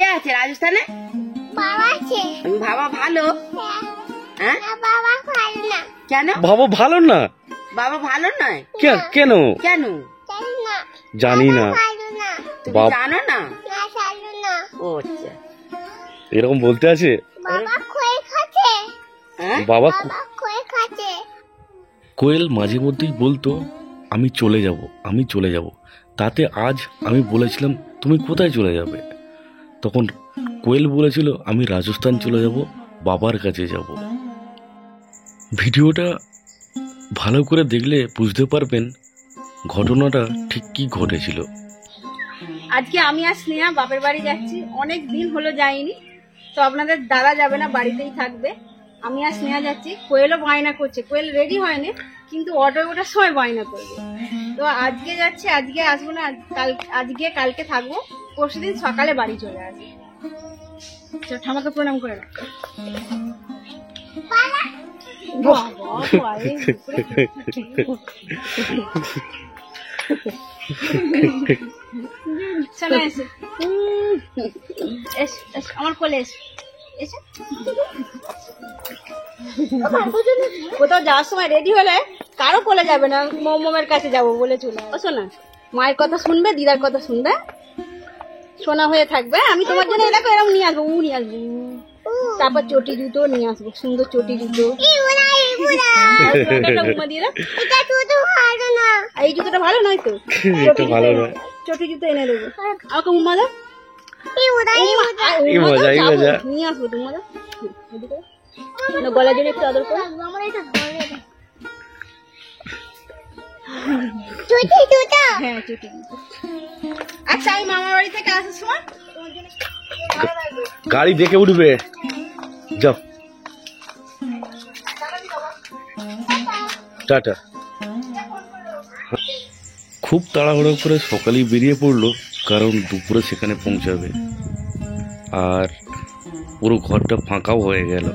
কে আছে রাজস্থানে? বাবা আছে। বাবা ভালো? হ্যাঁ বাবা ভালো না। কেন বাবা ভালো না? বাবা ভালো নয়? কেন? কেন জানি না। তুমি জানো না? জানো না। ও আচ্ছা, এরকম বলতে আছে। বাবা খই খাচ্ছে। হ্যাঁ বাবা বাবা খই খাচ্ছে। কোয়েল মাঝে মধ্যেই বলতো আমি চলে যাব, আমি চলে যাব। তাতে আজ আমি বলেছিলাম তুমি কোথায় চলে যাবে? তখন কোয়েল বলেছিল আমি রাজস্থান চলে যাব, বাবার কাছে যাব। ভিডিওটা ভালো করে দেখলে বুঝতে পারবেন ঘটনাটা ঠিক কি ঘটেছিল। আজকে আমি আর স্নেহা বাপের বাড়ি যাচ্ছি, অনেক দিন হলো যাইনি। তো আপনাদের দাদা যাবে না, বাড়িতেই থাকবে। আমি আর স্নেহা যাচ্ছি। কোয়েলও বায়না করছে, কোয়েল রেডি হয়নি কিন্তু অটোয় ওঠার সময় বায়না করবে। তো আজকে যাচ্ছে, আজকে আসবো না, আজকে কালকে থাকবো, পরশুদিন সকালে বাড়ি চলে আসবো। ঠামাকে প্রণাম করে রাখ। আমার কোলে কোথাও যাওয়ার সময় রেডি হলে কারো কোলে যাবে না, মমের কাছে যাবো বলে চলে আসো না। মায়ের কথা শুনবে, দিদার কথা শুনবে, শোনা হয়ে থাকবে। আমি তোমার জন্য এলাকা এরকম নিয়ে আসবো, নিয়ে আসবো। তারপর চটি জুতো নিয়ে আসবো, সুন্দর চটি জুতো। এই জুতোটা ভালো নয় তো? চটি জুতো এনে দেবো। আমাকে উম্মা দাও, নিয়ে আসবো তোমাদের। গলা জোরে একটু আদর করো। হ্যাঁ চটি জুতো। আচ্ছা আমি মামা বাড়ি থেকে আসার সময় গাড়ি দেখে উঠবে, যাও টাটা। খুব তাড়াহুড়ো করে সকালেই বেরিয়ে পড়লো, কারণ দুপুরে সেখানে পৌঁছাবে। আর পুরো ঘরটা ফাঁকাও হয়ে গেল।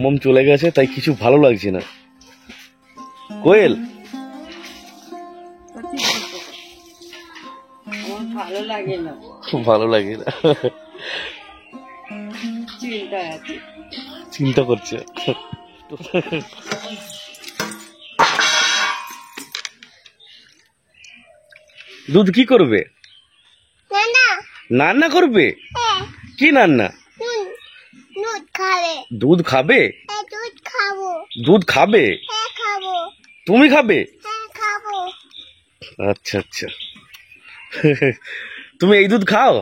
মম চলে গেছে, তাই কিছু ভালো লাগছে না। কোয়েল ভালো লাগে না, ভালো লাগে না, চিন্তা করছে। দুধ কি করবে? রান্না করবে? কি রান্না? দুধ খাবে? দুধ খাবে? তুমি খাবে? আচ্ছা আচ্ছা। তুমি এই দুধ খাও?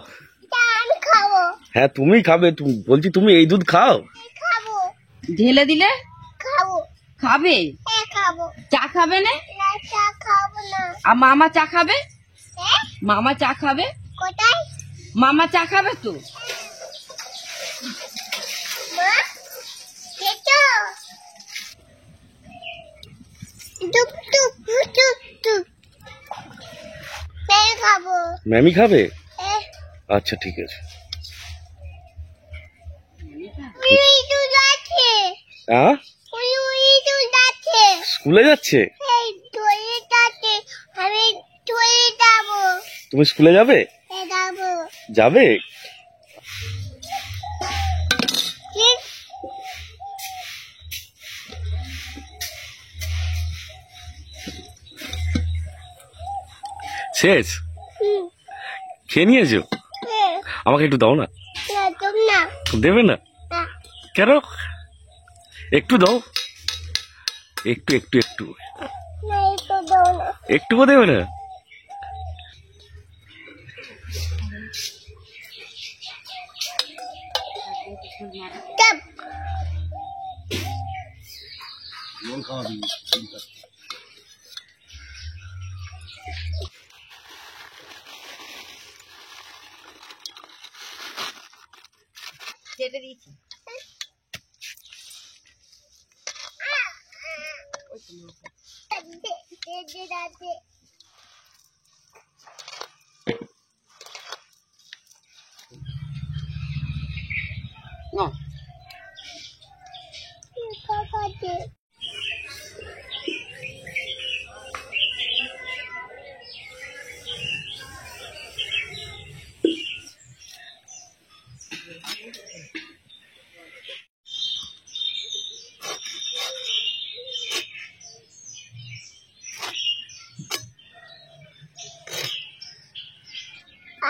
হ্যাঁ তুমি খাবে, বলছি তুমি এই দুধ খাও? ঢেলে দিলে খাবে? চা খাবে না? আর মামা চা খাবে? মামা চা খাবে? মামা চা খাবে তো? ম্যামি খাবে? আচ্ছা ঠিক আছে। স্কুলে যাচ্ছে? তুমি স্কুলে যাবে? যাবে? শেষ? খেয়ে নিয়েছো? আমাকে একটু দাও না। দেবে না? কেন? একটু দাও, একটু একটু একটু একটুও দেবে না? কেটে দিয়েছি। No.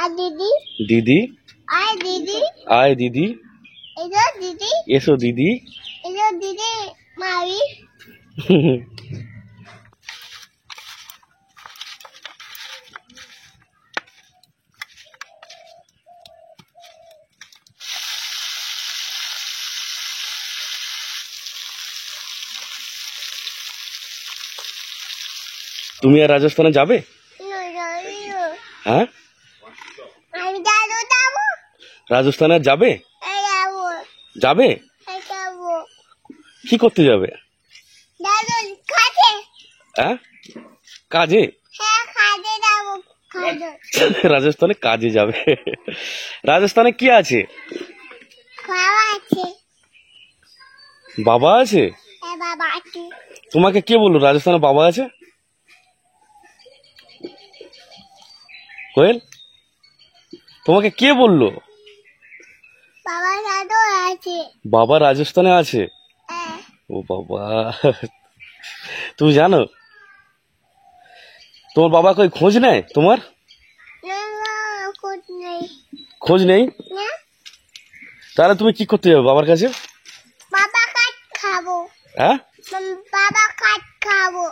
আর দিদি দিদি আর দিদি আয় দিদি, এলো দিদি এসো দিদি। এলো দিদি মারি তুমি আর রাজস্থানে যাবে? হ্যাঁ, আমি যাবো যাবো রাজস্থানে আর যাবে? যাবো যাবে? যাবো কি করতে যাবে? দাদু খাতে হ্যাঁ, কাজে? হ্যাঁ খাতে যাবো খাতে রাজস্থানে কাজে যাবে। রাজস্থানে কি আছে? খাওয়া আছে বাবা আছে? হ্যাঁ বাবা আছে তোমাকে কে বললো রাজস্থানে বাবা আছে? কোয়েল, তোমাকে কে বললো বাবা দাদু আছে বাবা রাজস্থানে আছে? হ্যাঁ ও বাবা, তুমি জানো? তোমার বাবা কই খোঁজ নেয় তোমার? না না খোঁজ নেই খোঁজ নেই? না তাহলে তুমি কি করতে যাবে বাবার কাছে? বাবা কাঠ খাবো হ্যাঁ, বাবা কাঠ খাবো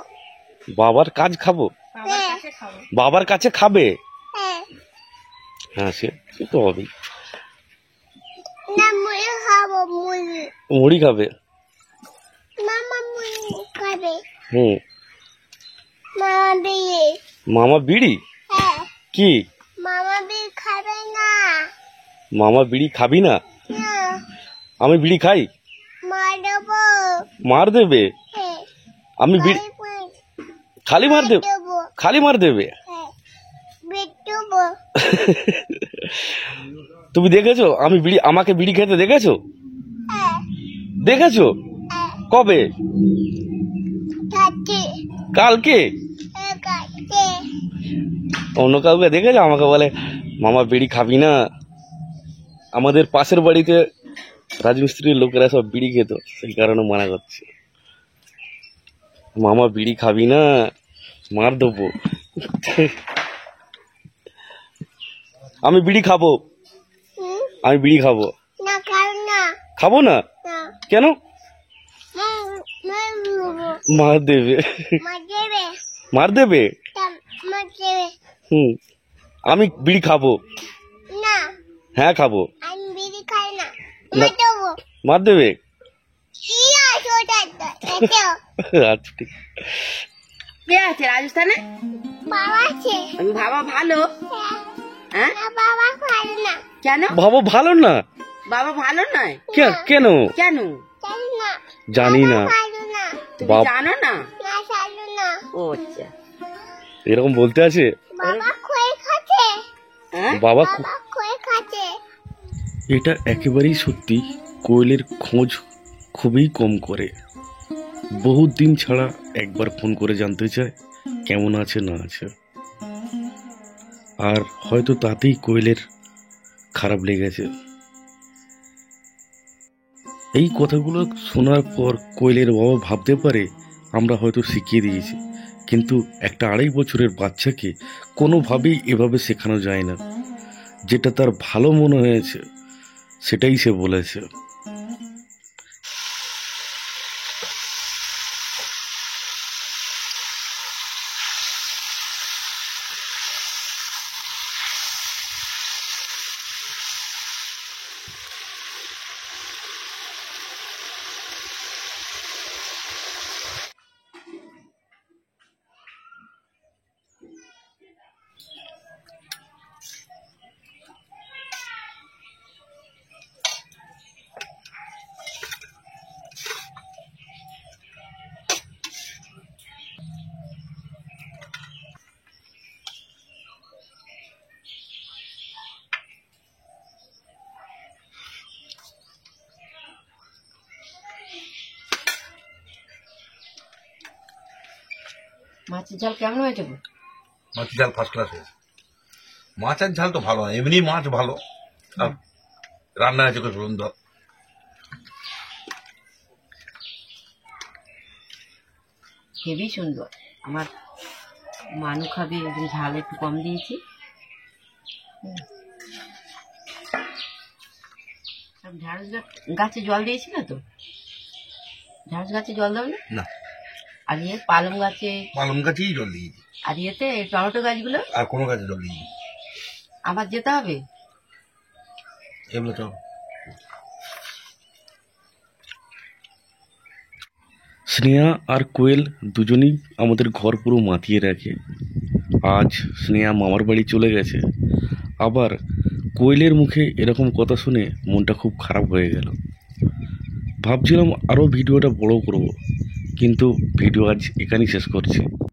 বাবার কাজ খাবো? হ্যাঁ বাবার কাছে খাবে? হ্যাঁ হ্যাঁ, সে সে তো হবেই। না মুড়ি খাবো মুড়ি মুড়ি খাবে? মামা মুড়ি খাবে হুম। মামা বিয়ে মামা বিড়ি? হ্যাঁ কি মামা বিয়ে খাবে না মামা বিড়ি খাবি না? না আমি বিড়ি খাই? মার দেবো মার দেবে? হ্যাঁ আমি বিড়ি খালি মার দেবে? দেবো খালি মার দেবে? হ্যাঁ বেটুবো তুমি দেখেছো আমি বিড়ি, আমাকে বিড়ি খেতে দেখেছো? হ্যাঁ দেখেছো? হ্যাঁ কবে? খাচ্ছি কালকে? খাচ্ছি অন্য কাউকে দেখেছো আমাকে বলে মামা বিড়ি খাবি না? আমাদের পাশের বাড়িতে রাজমিস্ত্রির লোকেরা সব বিড়ি খেত, সেই কারণে মানা করছে। মামা বিড়ি খাবি না, মার দেবো। আমি বিড়ি খাবো, আমি বিড়ি খাবো। না খাও না খাবো না? না কেন? মার দেবে। মা দেবে মার দেবে? মা দেবে হুম, আমি বিড়ি খাবো। না হ্যাঁ খাবো। আমি বিড়ি খাই না না। মা দেবো মার দেবে? ইয়া ছোটা দেখো আচ্ছা ঠিক। কে আছে রাজস্থানে? বাবা আছে বাবা ভালো? হ্যাঁ, না বাবা খাই না কেন বাবা ভালো না? বাবা ভালো নয়? কেন? কেন জানি না জানি না। খাই না তুমি বাপ- জানো না? না খাই না ও আচ্ছা। এরকম বলতে আছে? বাবা খই খাচ্ছে হ্যাঁ, বাবা বাবা খই খাচ্ছে এটা একেবারেই সত্যি। কোয়েলের খোঁজ খুবই কম করে, বহুত দিন ছাড়া একবার ফোন করে জানতে চায় কেমন আছে না আছে। আর হয়তো তাতেই কোয়েলের খারাপ লেগেছে। এই কথাগুলো শোনার পর কোয়েলের বাবা ভাবতে পারে আমরা হয়তো শিখিয়ে দিয়েছি, কিন্তু একটা 2.5 বছরের বাচ্চাকে কোনোভাবেই এভাবে শেখানো যায় না। যেটা তার ভালো মনে হয়েছে সেটাই সে বলেছে। মাছের ঝাল কেমন হয়েছে গো? মাছের ঝাল ফার্স্ট ক্লাস হয়েছে। মাছের ঝাল তো ভালো, এমনি মাছ ভালো, আর রান্না হয়েছে খুব সুন্দর। হেবি সুন্দর। আমার মানু খাবে, একদম ঝাল একটু কম দিয়েছি। সব ঢ্যাঁড়স গাছে জল দিয়েছিল তো? ঢ্যাঁড়স গাছে জল দাও না? না, আর পালং গাছে, পালং গাছেই জল দিয়েছি, আর টমেটো গাছগুলো আর কোনো গাছে জল দিইনি। আবার যেতে হবে? এগুলো তো স্নেহা আর কোয়েল দুজনেই আমাদের ঘর পুরো মাতিয়ে রাখে। আজ স্নেহা মামার বাড়ি চলে গেছে, আবার কোয়েলের মুখে এরকম কথা শুনে মনটা খুব খারাপ হয়ে গেল। ভাবছিলাম আরও ভিডিওটা বড় করব, কিন্তু ভিডিও আজ এখানেই শেষ করছি।